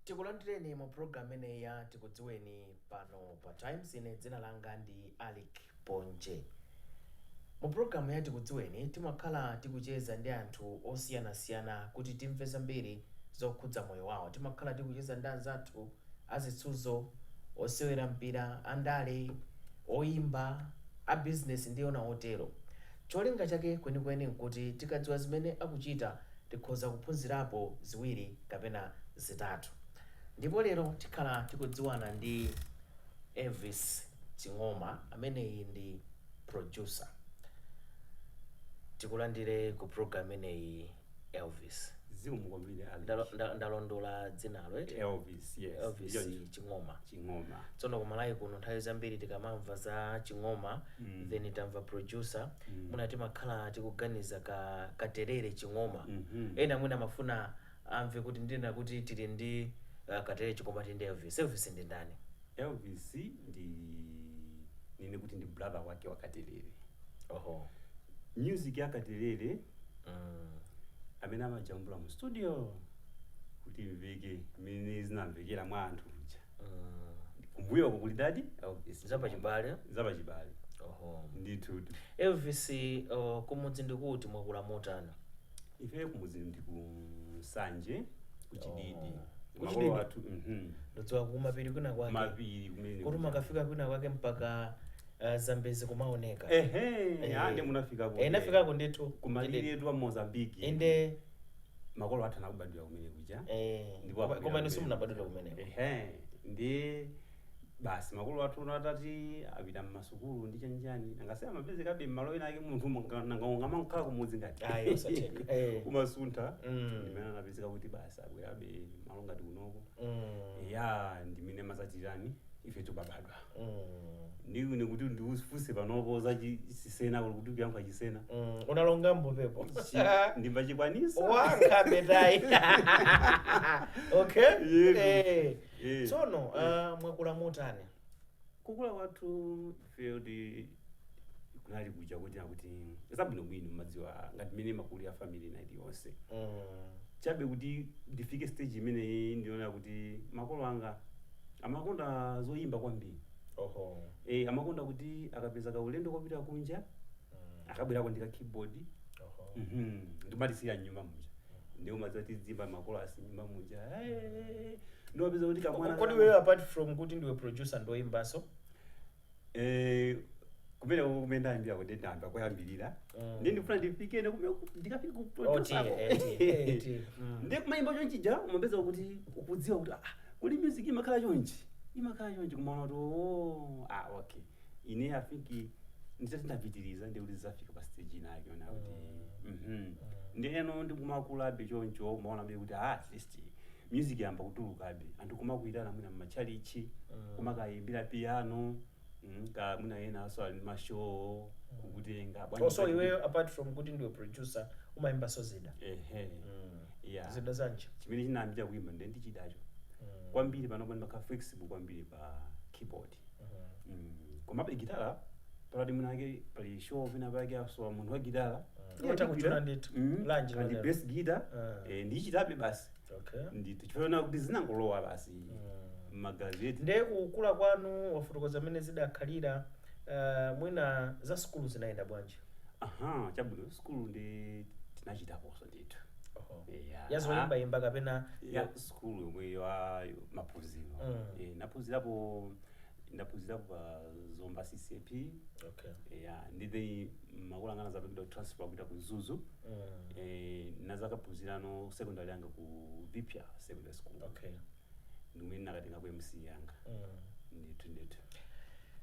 Tikulandireni mu program ineyi ya tikudziweni pano pa Times. Ine dzina langa ndi Alec Ponje. Mu program ya tikudziweni timakhala tikucheza ndi anthu osiyanasiyana kuti timve zambiri zokhudza moyo wawo. Timakhala tikucheza ndi anzathu azitsuzo, osewera mpira, andale, oyimba, a business ndi ena otero. Cholinga chake kwenikweni nkuti tikadziwa zimene akuchita tikhoza kuphunzirapo ziwiri kapena zitatu. Ndipo lero tikhala tikudziwana ndi Elvis Chingoma ameneyi ndi producer. Tikulandire ku program ineyi Elvis. Zimukwambire Ndalondola dzinalo eti? Elvis, yes. Elvis Chingoma. Chingoma. Tsono kumalayi kuno nthawi zambiri tikamamva za Chingoma then tamva producer muna timakhala tikuganiza katerere Chingoma. Ena mwina mafuna amve kuti ndina kuti tili ndi katerere Chingoma ndi Elvis. Elvis ndi ndani? Elvis nini kuti ndi brother wake wa Katerere. Oho. Music ya Katerere amene amajambula mu studio kuti imveke imene zinamvekera mwa anthu uja. Kumbuyo kuli dadi Elvis. Zapachibale? Zapachibale. Oho. Ndithu. Elvis kumudzi ndikuti mwakula motani? Ife kumudzi ndi ku Sanje kuchididi. Kuchididi watu ndodziwa kumapiri kwina kwake. Mapiri kumene. Kuti makafika kwina kwake mpaka Zambezi kumaoneka. Ande munafika ko. Nafika ko ndithu. Kumalire etu wa Mozambique. Inde makolo athu anakubadwira kumene kuja. Koma inu simunabadwira kumene. Ndi basi makolo athu atati apita mmasukulu ndi chanjani angasema mapeze kabe malo ena ake munthu ngamankhala kumudzi ngati Ayo satheka. kumasuntha ndimene anapezeka kuti basi akwerabe malo ngati kunoko. Ndimene mazatirani ife tobabadwa. Ndiwine kuti ndiufuse panopo zachisena kuti kuyankha chisena. Unalonga mbopepo. Ndimba chikwanisa. Wanga bedai. Okay. Tsono mwakula motani? Kukula kwathu field kunali kuja kuti zabwino bwino madziwa ngati mene makulu ya family na iliyonse. Chabe kuti ndifike stage imene ndiona kuti makolo anga amakonda zoyimba kwambiri. Oho. Amakonda kuti akapeza kaulendo kopita kunja akabwerako ndika keyboard. Oho. Ndimalisira nyumba muja. Ndio mazati dzimba makolo asi nyumba muja. Ndio peza kuti kamwana. Kodi wewe apart from kuti ndiwe producer ndoyimbaso? Kumene kumenda mbia kuti ndamba kuyambirira. Ndifuna ndifike ndikafika ku producer. Ndi kumayimba chonchija umapeza kuti ukudziwa kuti kuli music imakhala chonchi. Imakhala chonchi kumaona to okay. Ine afiki nditati ndapitiriza ndi kuti zafika pa stage ina yake ona kuti ndi eno ndi kumakula be choncho umaona be kuti at least music yamba kutulukabe anthu kumakuitana mwina machalichi kumakayimbira piano ka mwina ena so ali mashow kukutenga bwanji. So iwe apart from kuti ndiwe producer umayimba so zida. Zida zanje chimene chinambira kuimba ndi ndichidacho kwambiri panopo ndimaka flexible kwambiri pa keyboard. Koma pa gitara pali munake pali show vina pake aso munthu wa gitara ndota kuchona ndithu lanje ndi bass guitar ndichitabe basi. Okay. Ndithu chiona kuti zinangolowa basi magazeti. Nde kukula kwanu wafotokoza mene zidakhalira mwina za school zinaenda bwanji? Chabwino school ndi tinachitaponso ndithu. Yazoyimba imba kapena ya school yomwe ya maphunziro. Naphunzirapo pa Zomba CCP. Okay. Ndide makulangana za kudo transfer kuita ku Zuzu. Nazakaphunzirano secondary yanga ku Vipya Secondary School. Okay. Ndimene nakatenga ku MC yanga. Ndithu.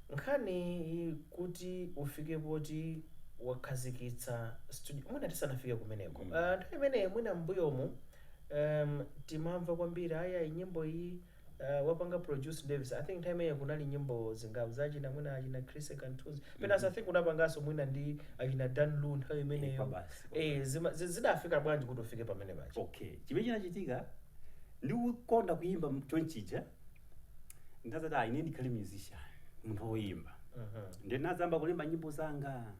Nkhani kuti ufike poti wakhazikitsa studio mwina tisanafike kumeneko. Nthawi imene mwina mbuyomu timamva kwambiri aya nyimbo iyi wapanga produce Davis. I think nthawi imene kunali nyimbo zingapo zachina mwina achina Chris Kantuzi. Pena I think unapanganso mwina ndi achina Dan Lu nthawi imeneyo. Zidafika bwanji kuti ufike pamene pachi? Okay. Chimene chinachitika ndi kukonda kuimba chonchija. Ndazati ine ndikhale musician munthu woimba. Ndinazamba kulemba nyimbo zanga.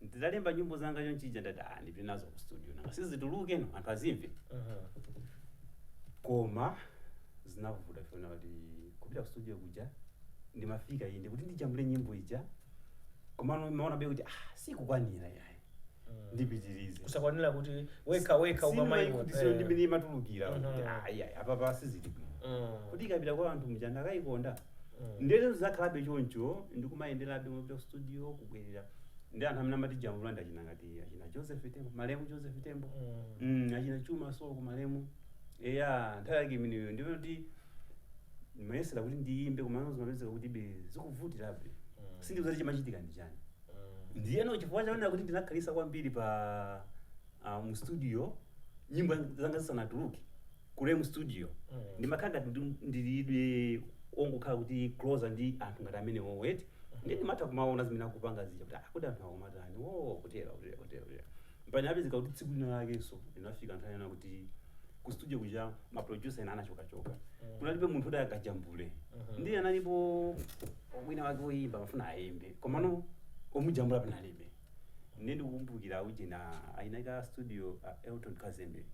Ndizalemba nyimbo zanga chonchija ndati ndipite nazo ku studio nanga sizituluke no anthu azimve. Koma zinavuta funa kuti kupita ku studio kuja ndimafika inde kuti ndijambule nyimbo ija komano maona be kuti sikukwanira yayi ndipitirize kusakwanira kuti weka ukamayiwo kuti sio ndimene matulukira ayi apa pasiziti kuti ikapita kwa anthu mjana akayikonda ndete zakhalabe choncho ndikumayenderabe kupita ku studio kubwerera ndi anthu amene amati jambula ndachina ngati achina Joseph Tembo Malemu Joseph Tembo achina Chuma Soko Malemu eya nthawi yake imeneyo ndiyo kuti mayesera kuti ndiyimbe kumano zimapezeka kuti be zikuvutirabe sindikuti chimachitika ndi chani ndiyeno chifukwa chaona kuti ndinakhalisa kwambiri pa mu studio nyimbo zanga zisanatuluke kule mu studio ndimakhala ndilidwe ongokhala kuti closer ndi anthu ngati amene woweti ndi ndimatha kumaona zimene akupanga zija kuti kuti anthu akumatani kutera mpani apezeka kuti tsiku lina lakenso linafika nthawi yana kuti ku studio kuja maproducer ena anachokachoka kunalibe munthu kuti akajambule ndi analipo mwina wake woyimba mafuna ayimbe komano omujambula panalibe ndi ndikukumbukira uji na ainaka studio Elton Kazembe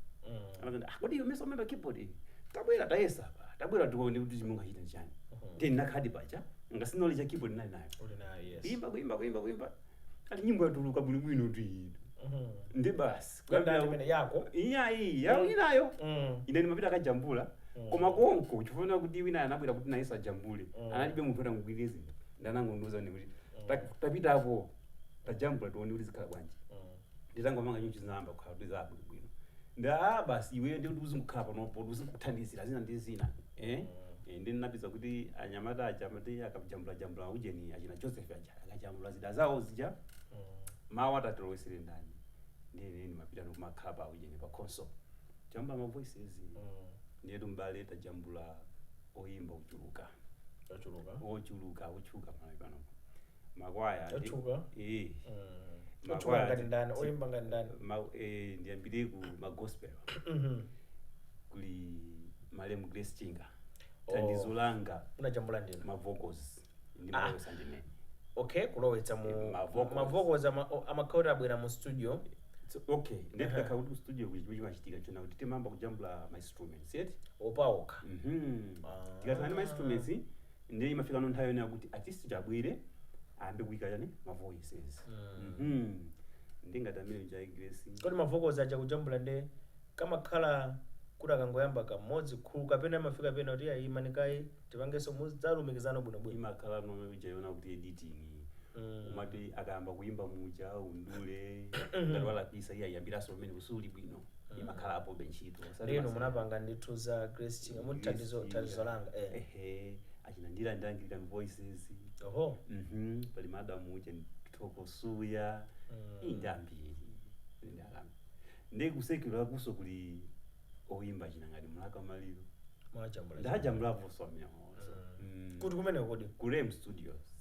anakanda kodi iyo meso memba keyboard tabwera tayesa tabwera tuone kuti chimunga chita chani ndi nakhadi pacha ngasinole cha keyboard nali nayo kuimba ali nyimbo yatuluka bwino tu ndi basi kwenda imene yako inayo ine ndimapita akajambula koma konko chifuna kuti wina anabwera kuti naisa jambule analibe munthu atangugwiriza ndanangonduza ndi kuti tapita apo tajambula tuone kuti zikhala bwanji nditangomanga nyinji zinamba kukhala kuti zabu bwino nda basi iwe ndi kuti uzingukhala panopo uzikuthandizira zina ndi zina ndi ndinapeza kuti anyamata ajamati akajambula ujeni achina Joseph aja akajambula zida zawo zija mawu atatolowesere ndani ndine ndimapita nokumakhala ujeni pa console jamba ma voices ndiye tumbale tajambula oyimba uchuluka mali pano makwaya achuka makwaya ngati ndani oyimba ngati ndani ndiyambire ku magospel kuli Malemu Grace Chinga thandizo langa unajambula ndini ma vocals ndi malowesa ndine okay kulowetsa mu ma vocals amakhauri abwera mu studio ndikakhala kuti ku studio kuchi chimachitika chona kuti timamba kujambula ma instruments yet opaoka tikatana ma instruments ndi imafika nthawi yona kuti artist chabwere ambe kuika chani ma voices ndingatamire cha Grace kodi ma vocals aja kujambula ndi kamakhala kuti akangoyamba kamodzi khulu kapena amafika pena kuti ayimanikai tipangenso mudzalumikizana bwinobwino imakhala nomwe ujayona kuti editing umati akayamba kuimba muja undule ngati walapisa iye ayambiraso pamene kusuli bwino imakhala apo benchito lino munapanga ndithu za Grace Chinga muti thandizo langa achinandira Anglican Voices pali madamu uja Thoko Suya indambiri ndi kusekula kuso kuli oyimba china ngati Mulaka Maliro ndajambula voso amene kuti kumene kodi ku Rem Studios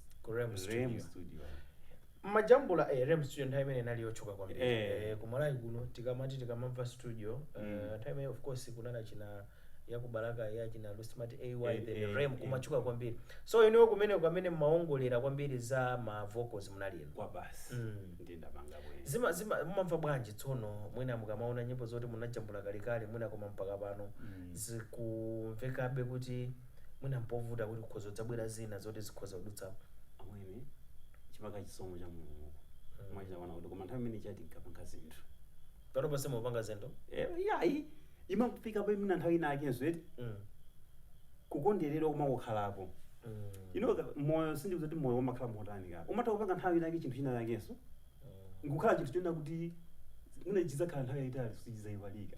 majambula Rem Studio nthawi imene inali yochuka kwambiri kumalayi kuno tikamamva studio nthawi imene of course kunana china yakubalaka yachina Lusmart AY then Rem kumachuka kwambiri so inewo kumene mmaongolera kwambiri za ma vocals munalino kwa basi ndindapanga zima mumamva bwanji tsono mwina mukamaona nyimbo zoti munajambula kalikali mwina koma mpaka pano zikumvekabe kuti mwina mpovuta kuti kukhozo zabwera zina zoti zikhoza kudutsa amwene chipaka chisomo cha Mulungu mwachita wana kuti koma nthawi imene chati nkapanga zinthu pano pase mupanga zinthu yayi imafika pa imene nthawi ina akenso eti kukonderera kumakukhalapo moyo sindikuti kuti moyo wamakhala motani ka umatha kupanga nthawi ina chinthu china yakenso ngukhala chinthu china kuti mwina chizakhala nthawi yayitali sichizayiwalika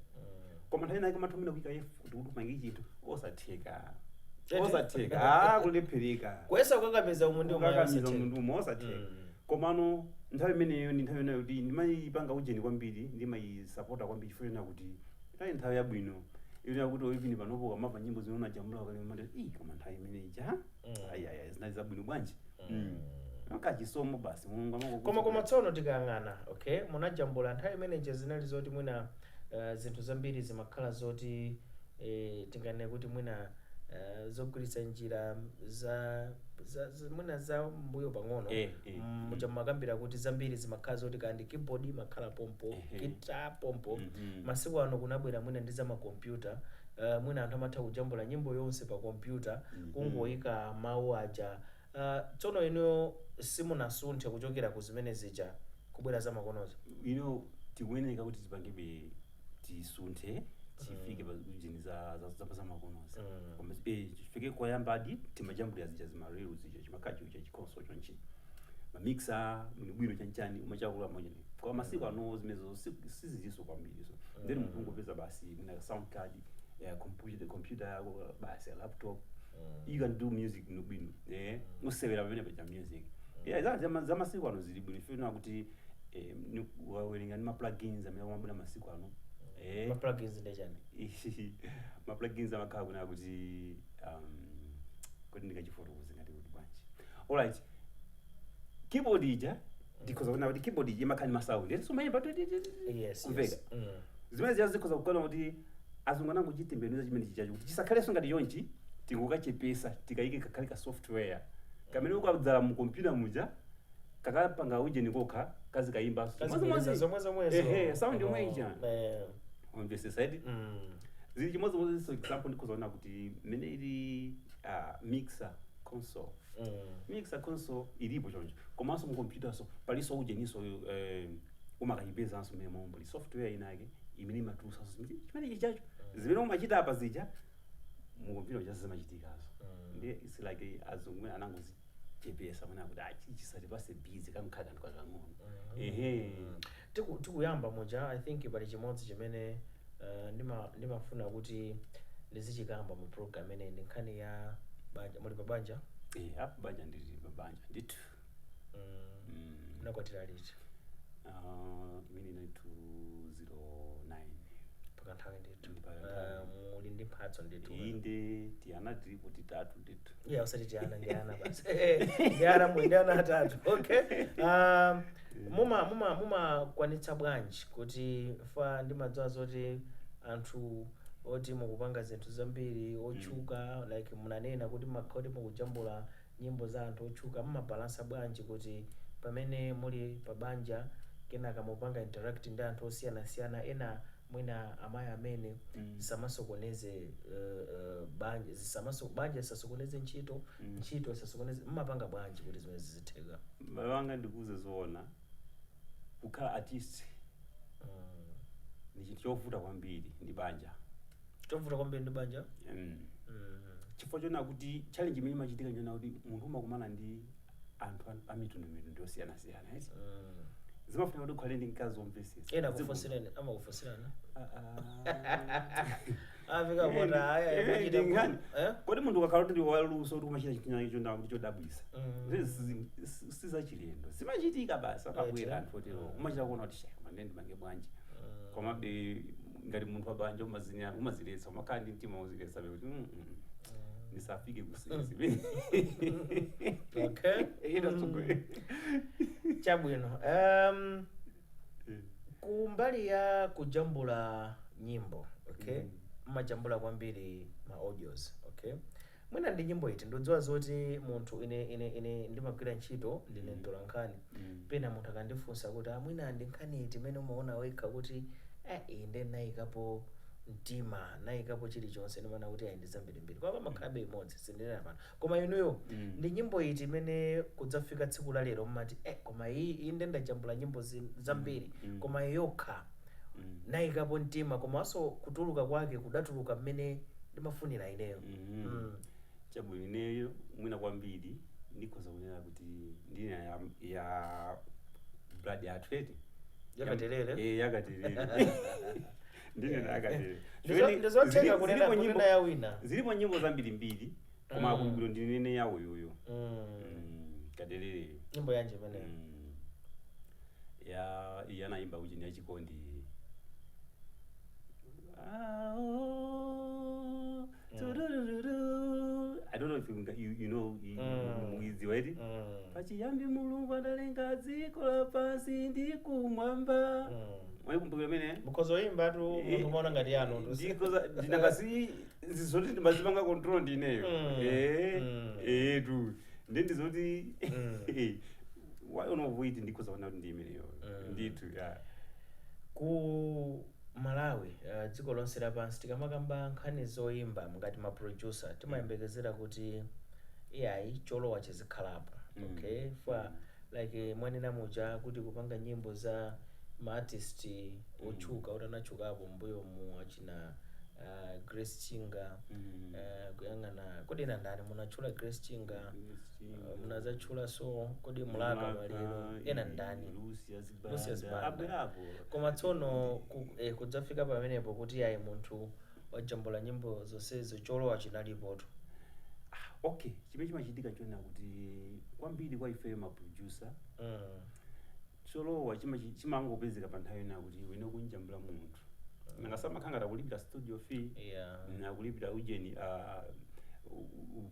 koma nthawi ina kumatha mwina kuika kuti upange chinthu osatheka kulephereka kwesa kukakamiza umuntu umwe osatheka komano nthawi imeneyo ndi nthawi imeneyo kuti ndimayipanga ujeni kwambiri ndimayisapota kwambiri chifukwa kuti nthawi nthawi yabwino ina kuti oivini panopo kamava nyimbo zinoona jambula kalimande koma nthawi imeneyi ja zinali zabwino bwanji kachisomo basi koma tsono tikayang'ana okay munajambula nthawi imeneyi zinali zoti mwina zinthu zambiri zimakhala zoti tingane kuti mwina zogwiritsa njira mwina za mbuyo pang'ono muchamakambira kuti zambiri zimakhala zoti kandi keyboard makhala pompo guitar pompo masiku ano kunabwera mwina ndi za makompyuta mwina anthu amatha kujambula nyimbo yonse pa kompyuta kungoyika mawu aja. Tsono ino simunasunthe kuchokera ku zimene zija kubwera za makonozo? Tikuyeneka kuti tipangibe tisunthe tifike pa ujeni za makonozo. Koma chifike koyamba adi timajambulira zija zimarero zija chimakachi ucha chikonsole chonchi mamixer bwino chanchani umachakula mwenye kwa masiku ano zimezo siziziso kwambiri so then mutungo pesa basi na sound card ya computer yako basi laptop you can do music no bwino usebera pamene pa music za masiku ano zili bwino ifuna kuti wawerenga ni ma plugins amene wamabula masiku ano ma plugins ndechani ma plugins amakhala kuna kuti kuti ndikachifoto kuzingati kuti bwanji. Alright, keyboard ija ndikoza kuna kuti keyboard ija imakhani masound so mayimba kumveka zimene ziyazi zikoza kukona kuti azungana kuchitembenuza chimene chichacho kuti chisakhale ngati yonchi tikukachepesa tikayike kakhale ka software kamene ukadzala mu computer muja kakapanga ujeni kokha kazi kayimba zomwe sound yomwe ija on the side zili chimodzi so example ndikozaona kuti mene ili mixer console mixer console ilipo choncho komanso mu computer so paliso ujeniso umakachipeza nso mene mombo li software inake imene matulusa so chimene chichacho zimene umachita apa zija mu computer just zamachitikazo ndiye it's like azungu anangozi GPS amene akuti chisati pase busy kamkhaka ndikang'ono tikuyamba muja I think pali chimodzi chimene ndimafuna kuti ndizichikamba mu program ene ndi nkhani ya banja. Muli pa banja? Apa banja ndili pa banja ndithu. Munakwatira liti? Imene 209 pakanthawi ndithu. Muli ndi mphatso ndithu. Inde tiana tilipo titatu ndithu. Usati tiana ndi ana basi. Ndi ana atatu. Okay. Mumakwanitsa bwanji kuti fa ndimadziwa zoti anthu oti mukupanga zinthu zambiri otchuka like munanena kuti makhoti mukujambula nyimbo za anthu otchuka mumabalansa bwanji kuti pamene muli pa banja kenaka mupanga interact ndi anthu osiyanasiyana ena mwina amayi amene zisamasokoneze banja zisasokoneze ntchito zisasokoneze mumapanga bwanji kuti zimene zizitheka? Mawanga ndikuze zoona kukhala artist ni chinthu chovuta kwambiri ndi banja. Chovuta kwambiri ndi banja? Chifukwa chona kuti challenge imene imachitika njona kuti munthu umakumana ndi anthu amitundu osiyanasiyana zimafuna kuti ukhale ndi mkazi womvesesa. Ena kufosirana amakufosirana afika bota aya kodi munthu ukakhala kuti ndi waluso kuti umachita chinthu chona kuti chodabwisa sizachilendo zimachitika basi akabwera anthu otero umachita kuona kuti shaka ndi mange bwanji koma ngati munthu wabanja umaziletsa umakhala ndi mtima woziletsa kuti ndisafike kusisi. Okay. Chabwino. Kumbali ya kujambula nyimbo, okay? Majambula kwambiri ma audios, okay? Mwina ndi nyimbo iti ndodziwa zoti munthu ine ndimagwira ntchito ndine mtolankhani pena munthu akandifunsa kuti mwina ndi nkhani iti imene umaona wekha kuti inde nayikapo mtima nayikapo chilichonse ndimana kuti ndi zambirimbiri kwa makhalabe imodzi sindinena pano koma inuyo ndi nyimbo iti imene kudzafika tsiku la lero mmati koma iyi nde ndajambula nyimbo zambiri koma yokha nayikapo mtima komanso kutuluka kwake kudatuluka mmene ndimafunira ineyo. Chabwino ineyo mwina kwambiri ndikhoza kunena kuti ndine ya blood ya trade yakaterere yakaterere ndine yakaterere ndizoteka kunena ya wina zilipo nyimbo zambirimbiri koma kulubiro ndinene yawo yoyo katerere nyimbo yanje imene ya naimba kuchini ya chikondi I don't know if you know mwizi waiti pachiyambi mulungu adalenga dziko lapansi ndi kumwamba mwaikumbukira mene mukhozo imba tu munthu maona ngati yanu ndikoza ndinangasi zizoti ndimazipanga control ndineyo tu ndizoti why unovoiti ndikoza ona kuti ndi imeneyo nditu ku Malawi dziko lonse lapansi tikamakamba nkhani zoyimba ngati ma producer timayembekezera kuti AI cholowa chizikhalapo. Okay, for like mwanena muja kuti kupanga nyimbo za ma artist ochuka utanachukapo mbuyo mu achina Grace Chinga, kuyang'ana kodi ena ndani munachula Grace Chinga, munazachula so kodi mulaka maliro ena ndani Lucius Banda. Koma tsono kudzafika pamenepo kuti ayi munthu wajambula nyimbo zonsezo cholowa chinalipoto. Okay, chimene chimachitika chona kuti kwambiri kwa ife ma producer cholowa chimangopezeka pa nthawi ina kuti wina kunjambula munthu nangasama khangata kulipira studio fee na kulipira ujeni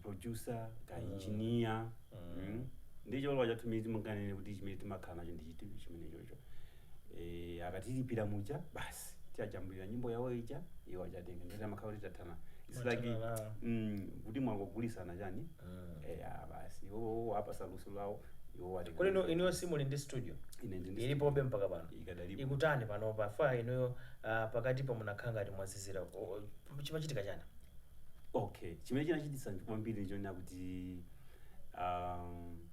producer ka engineer ndi cholowa chatumizi munganene kuti chimene timakhala nacho ndi chitivi chimene chocho akatilipira muja basi tiajambulira nyimbo yawo ija iwo achatenga ndi amakhala kuti tathana it's like kuti mwangogulisana chani basi iwo apa saluso lawo iwo wati kodi ino simuli ndi studio ilipobe mpaka pano ikutani pano pa fa ino pakati pa munakhanga ati mwazizira chimachitika chana. Okay, chimene chinachitisa kwambiri chona kuti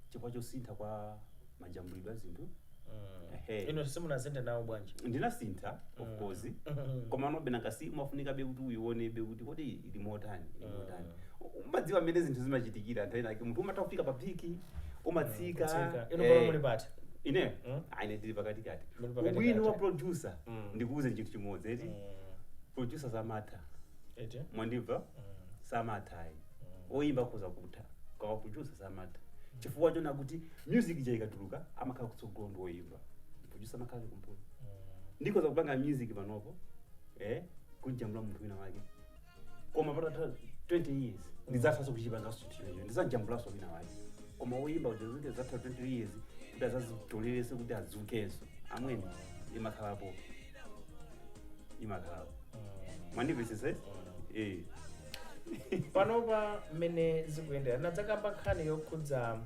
chifukwa chosintha kwa majambulidwe azinthu ino simunasintha nawo bwanji? Ndinasintha of course koma nobe nakasi mafunika be kuti uyione be kuti kodi ili motani umadziwa mmene zinthu zimachitikira nthawi nake munthu umatafika pa piki umatsika ino pano muli pati ine aine ndili pakati kati ubwino wa producer ndikuuze chinthu chimodzi eti producer samatha mwandibva samatha oyimba kuza kutha kwa producer samatha chifukwa chona kuti music ija ikatuluka amakhala kutsogolo ndi oyimba producer amakhala kumpulo ndikoza kupanga music panopo kunjambula munthu wina wake koma patata 20 years ndizathaso kuchipanga studio ndizanjambulaso wina wake koma oyimba ujazuke zatha 20 years kuti azazitolelese kuti azukenso amweni imakhalapo mwandipesese panopa mmene zikuyendera nadzakamba nkhani yokhudza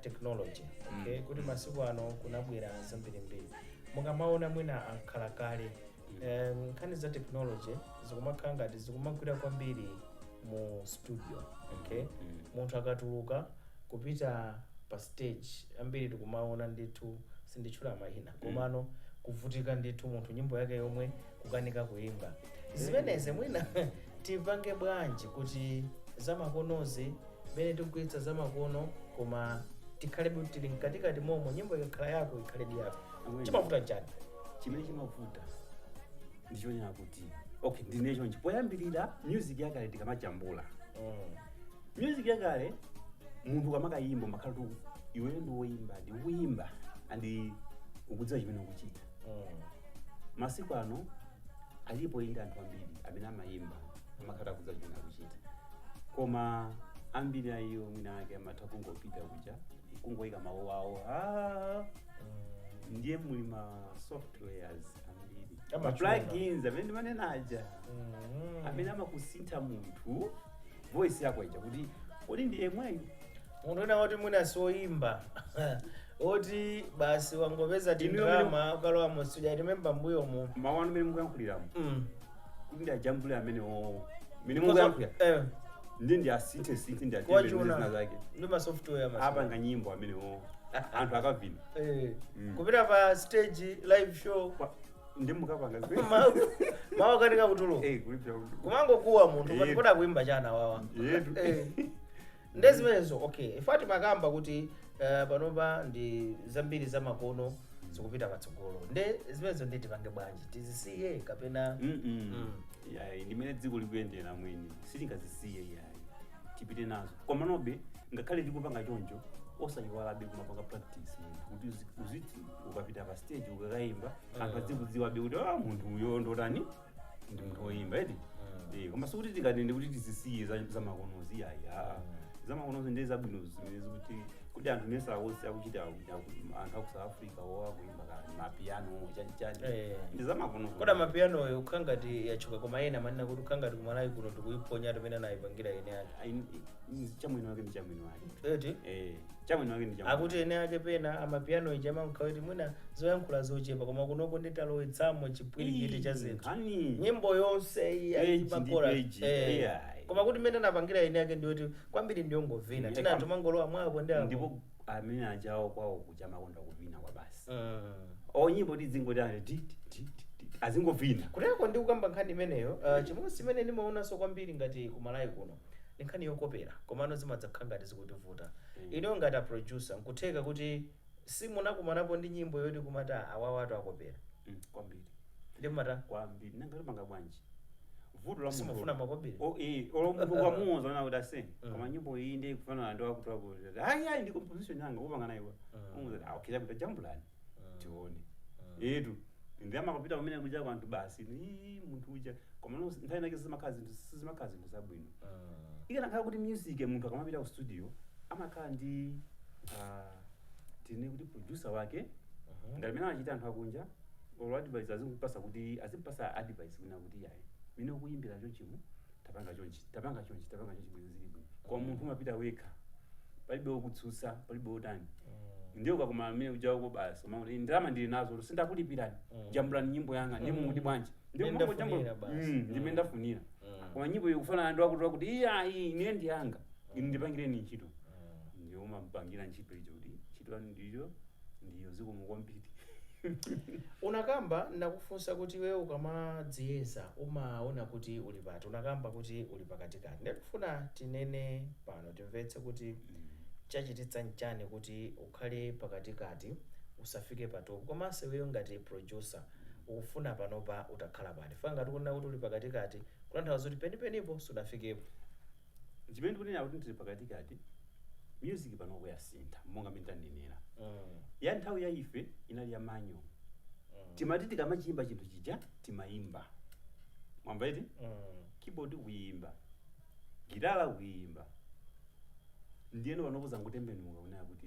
technology. Okay, kuti masiku ano kunabwera zambirimbiri mukamaona mwina ankhala kale nkhani za technology zikumakhala ngati zikumagwira kwambiri mu studio. Okay, munthu akatuluka kupita pa stage ambiri tikumaona ndithu sinditchula mahina komano kuvutika ndithu munthu nyimbo yake yomwe kukanika kuimba zimeneze mwina tipange bwanji kuti zamakonozi mene tikugwiritsa zamakono koma tikhalepo tili mkatikati momwe nyimbo ikakhala yako ikhaledi yako chimavuta chani? Chimene chimavuta ndichonena kuti okay ndinecho poyambirira music yakale tikamajambula music yakale munthu kamakayimba makhala tu iwe ndi woyimba ndi kuyimba andi ukudziwa chimene ukuchita. Masiku ano alipo inde anthu ambiri amene amayimba amakhala kudziwa chimene akuchita koma ambiri ayo mwina ake amatha kungopita kuja kungoyika mawu awo ndiye muli ma softwares ambiri ma plugins amene manenaja amene amakusintha munthu voice yako ija kuti kodi ndiye mwayi munthu ena woti mwina soyimba oti basi wangopeza drama ukalowa mu studio remember mbuyo mu mawanu mene mukuyankhuliramo kuti ndi ajambule amene mene mukuyankhulira ndi asinthe ndi atembezina zake ndi ma software apa nga nyimbo amene anthu akavina kupita pa stage live show ndi mukapanga mawa katika kutuluka kumangokuwa munthu pati koda kuimba chana wawa ndezimenezo. Okay, ifati makamba kuti panopa ndi zambiri zamakono zikupita patsogolo nde zimenezo ndi tipange bwanji tizisiye kapena yayi ndimene dziko likuyendera mwini sitingazisiye yayi tipite nazo koma nobe ngakhale tikupanga choncho osayiwalabe kumapanga practice kuti uziti ukapita pa stage ukakayimba anthu azikudziwabe kuti munthu uyo ndotani ndi munthu woyimba eti koma sikuti tingatende kuti tizisiye zamakonozi yayi zamakonozi ndi zabwino zimene zikuti kuti anthu mesa wose akuchita anthu aku South Africa wakuimba mapiano chani ndizamakono koda mapiano yo ukangati yachuka koma ena manena kuti ukangati kumalawi kuno tikuiponya tomene anayipangira ene ake chamwino wake ndi chamwino wake eti chamwino wake ndi chamwino akuti ene ake pena amapiano ijama mkaweti mwina zoyankhula zochepa koma kunoko nditalowetsamo chipwirikiti cha zinthu nyimbo yonse iyi makora koma kuti mene anapangira ene ake ndiyoti kwambiri ndiyongovina tena anthu mangolowa mwapo ndi ndipo amene ajawo kwawo kuchama konda kuvina kwa basi nyimbo dzingoti azingovina kuteko ndi kukamba nkhani imeneyo chimodzi imene ndimaonanso kwambiri ngati kumalawi kuno ndi nkhani yokopera komano zimadzakhala ngati zikutivuta ineyo ngati a producer nkutheka kuti simunakumanapo ndi nyimbo yoti kumati awawa atu akopera kwambiri ndi mata kwambiri nangati panga bwanji vuto la simufuna makopera olomukwamuza na kuti ase koma nyimbo iyi ndi kufanana ndi wakutoa kuti hayi ndi composition yanga upanga nayo okay kuti jambulani tione etu ndi amakapita kumene kuja kwa anthu basi munthu uja koma nthawi nake sizimakhazi ndi zabwino ikanakhala kuti music munthu akamapita ku studio amakhala ndi tine kuti producer wake ngati mene anachita anthu akunja olo advice azimupasa kuti azimpasa advice kuna kuti yayi mine ukuyimbira chonchimu tapanga chonchi bwino zili bwino kwa munthu umapita wekha palibe wokutsutsa palibe wotani ndiyo kakoma amene uja uko basi makuti ndalama ndili nazo sindakulipirani jambulani nyimbo yanga ndi muti bwanji ndimene ndafunira koma nyimbo ikufanana ndi wakuti kuti iyayi ine ndi yanga ine ndipangireni ntchito ndiyo umapangira ntchito icho kuti ntchito yanu ndiyo zikomo kwambiri unakamba ndakufunsa kuti wewe ukamadziyesa umaona kuti uli pati unakamba kuti uli pakatikati ndikufuna tinene pano timvetse kuti chachititsa nchani kuti ukhale pakatikati usafike patopo komanso wewe ngati producer ukufuna panopa utakhala pati fanga ngati kunena kuti uli pakatikati kulanthauza kuti penipenipo sudafikepo chimene tikunena kuti tili pakatikati music panopo yasintha monga mene tanenera ya nthawi ya ife inali ya manyo timati tikamachimba chinthu chija timayimba mwamba iti keyboard kuyimba gitala kuyimba ndiyeno panopoza ngutembenuka kunena kuti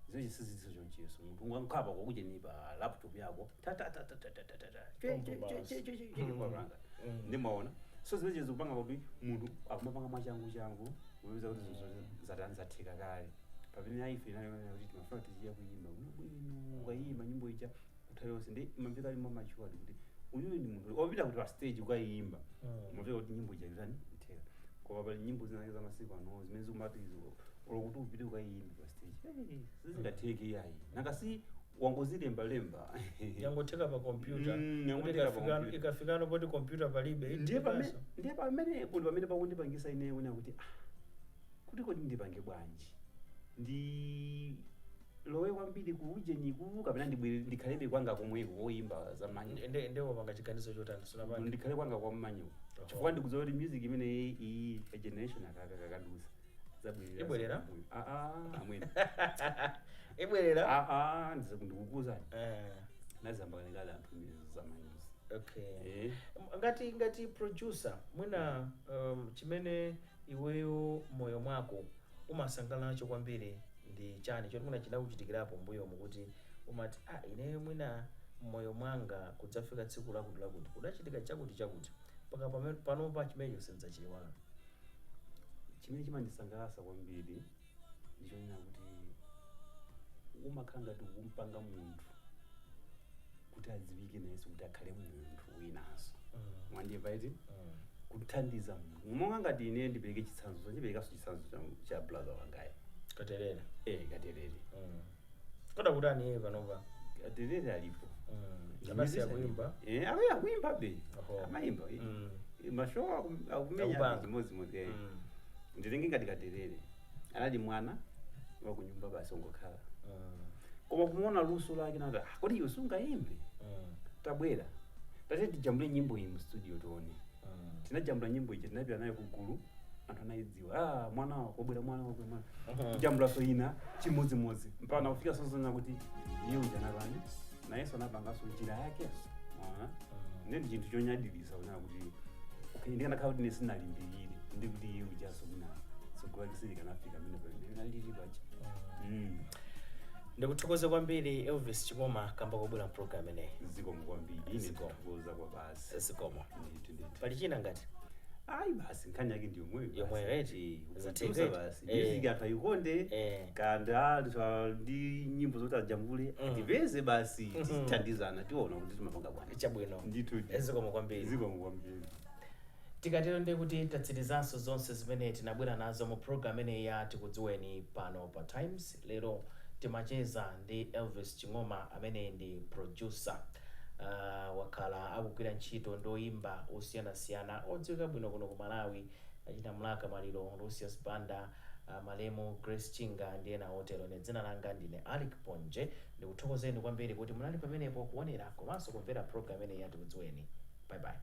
zinochi siziso choncheso munthu ungakhapa kwakucheni pa laptop yako ndimaona so zimene zikupanga kuti munthu akumapanga mwachangu kupeza kuti zatani zatheka kale pamene aife inayoona kuti timafuna tichiya kuyimba bwino ukayimba nyimbo ija nthawi yonse ndi mamveka ali mamachuwa kuti uyu ndi munthu opita kuti pa stage ukayimba umapeza kuti nyimbo ija itani itheka koma pali nyimbo zinake za masiku ano zimene zikumatizo olokuti upite ukayimba pa stage sizingatheke yayi nangasi wangozilembalemba yangotheka pa computer ikafikano poti computer palibe ndiye pamene pakundipangisa ine kuna kuti kuti kodi ndipange bwanji ndi lowe kwambiri kuujeniku kapena ndikhalebe kwanga komweko woyimba za manyo ndewo panga chiganizo chotani sunapanga ndikhale kwanga kwa manyo chifukwa ndikudziwa kuti music imene iyi generation akakadusa ibwerera amwene ibwerera ndikukuzani nazamba kanekale anthu za manyo okay ngati producer mwina chimene iweyo moyo mwako umasangala nacho kwambiri ndi chani choti mwina chinakuchitikirapo mbuyo mukuti umati ineyo mwina moyo mwanga kudzafika tsiku lakuti kudachitika chakuti paka panopa chimenecho sindidzachiwala chimene chimandisangalatsa kwambiri ndichonena kuti umakhala ngati ukumpanga munthu kuti adziwike nayenso kuti akhale munthu winanso mwandimva iti kuthandiza munthu monga ngati ine ndipereke chitsanzo ndiperekanso chitsanzo cha brother wangayo Katerere Katerere koda kutani yeye panopa Katerere alipo basi akuimba akuimba be amaimba mashow akumenya zimozi nditenge ngati Katerere anali mwana wa kunyumba basi ongokhala koma kumuona luso lake nati kodi iwe sungaimbe tabwera tate tijambule nyimbo iyi mu studio tione tinajambula nyimbo iyi tinapita nayo kugulu anthu anayidziwa mwana wabwera mwana tijambula so ina chimodzimodzi mpaka kufika sozona kuti iye ujanavani nayenso anapanganso njira yake ndi chinthu chonyadilisa kunena kuti ndikana kuti nesinalimbirire ndi kuti iye ujaso kuna kusogola kisiri kanafika mine pamene nalili pacha ndikuthokoze kwambiri Elvis Chingoma kamba kobwera program ineyi. zikomo kwambiri ine ndikuza kwa basi Zikomo. ndithu Pali china ngati? ayi basi nkhani yake ndi Yomwe reti zateka basi music ataikonde kanda ndi nyimbo zoti ajambule tipeze basi tithandizana tiona kuti timapanga bwana chabwino. ndithu Zikomo kwambiri. zikomo kwambiri. Tikatero ndi kuti tatsirizanso zonse zimene tinabwera nazo mu program ineyi ya tikudziweni pano pa Times. Lero timacheza ndi Elvis Chingoma amene ndi producer wakhala akugwira ntchito ndoyimba osiyanasiyana odziwika bwino kuno ku Malawi, achita Mlaka Maliro, Lucius Banda, Malemu, Grace Chinga ndi ena otero. Ne dzina langa ndine Alec Ponje. Ndikuthokozeni kwambiri kuti munali pamenepo kuonera komanso kumvera program ineyi ya tikudziweni. Bye bye.